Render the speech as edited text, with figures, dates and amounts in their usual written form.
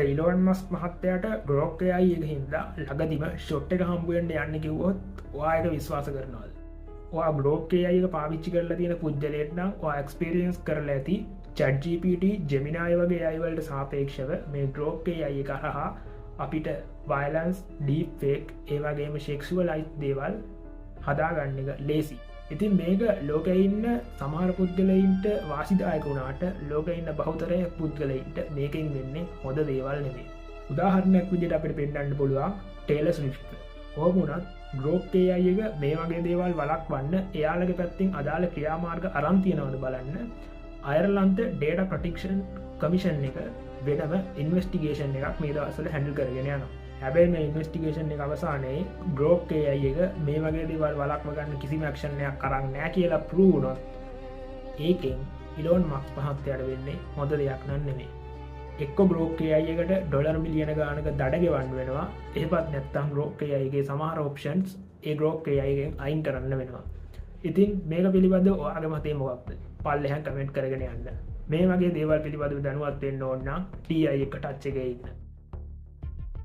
Elon මස් මහත්තයට ග්‍රෝක්කයයි එක හින්දා ලගදිම ෂොට් එක හම්බුවෙන්ට යන්න කිව්වොත් වායක විශ්වාස කරනවද බ්ලෝක්කේ අයක පාවිච්චි කරලා තියෙන පුද්ගලෙට්නම් එක්ස්පිරියන්ස් කරලා ඇති චඩ්ජපට ජෙමිනාය වගේ අයිවලට සාපේක්ෂව මේ ග්‍රෝක්කේ අය කරහා අපිට වයිලන්ස් ඩීප්ෆෙක් ඒවාගේම ශෙක්ෂුවල් අයිත් දේවල් හදාගන්න එක ලේසි ඉතින් මේක ලෝකඉන්න සමහර පුද්ගලයින්ට වාසිදායක වුණාට ලෝකඉන්න බෞතරය පුද්ගලයින්ට මේකින් වෙන්නේ හොඳ දේවල් නෙවේ උදාහරණයක් විදිට අපට පෙන්ඩන්න පුළුවන් ටේලස් රිෂ්ක හෝමුණත් ග්‍රෝක්කේ අයක මේ වගේ දේවල් වලක් වන්න එයාලගේ පැත්තිෙන් අදාළ ක්‍රියාමාර්ග අරන්තියනවද බලන්න අයර්ලන්ත ඩේට ප්‍රටික්ෂන් කමිෂන් එක වෙනම ඉන්වස්ටිගේෂන් එකක් මේ දවසල හැඩල් කරගෙන යනවා හැබැයි මේ ඉන්වස්ටිගේෂන් එක අවසානයේ ග්‍රෝක්කේ අයක මේ වගේ දේවල් වලක්ම ගන්න කිසි මක්ෂණයක් කරන්න නෑ කියලා පරූුණොත් ඒකෙන් ඉලෝන් මක් පහත්තයට වෙන්නේ හොඳ දෙයක් නන්නෙමේ එක්ක ග්‍රෝක්කේ අයකට ඩොලර් මිලියන ගානක දඩගෙවන්න වෙනවා එහපත් නැත්තම් ග්‍රෝක්කේ අයගේ සමහර ඔප්ෂන්ස් ඒ ග්‍රෝක්කේ අයගෙන් අයින් කරන්න වෙනවා ඉතින් මේක පිළිබඳ ආගමතේ මොක්ද පල්ලෙහන් කමෙන්ට් කරගෙන යන්න මේ වගේ දේවල් පිළිබඳ දැනුවත් වෙන්න ඕන්න ටයි එක ටච්ච එක ඉන්න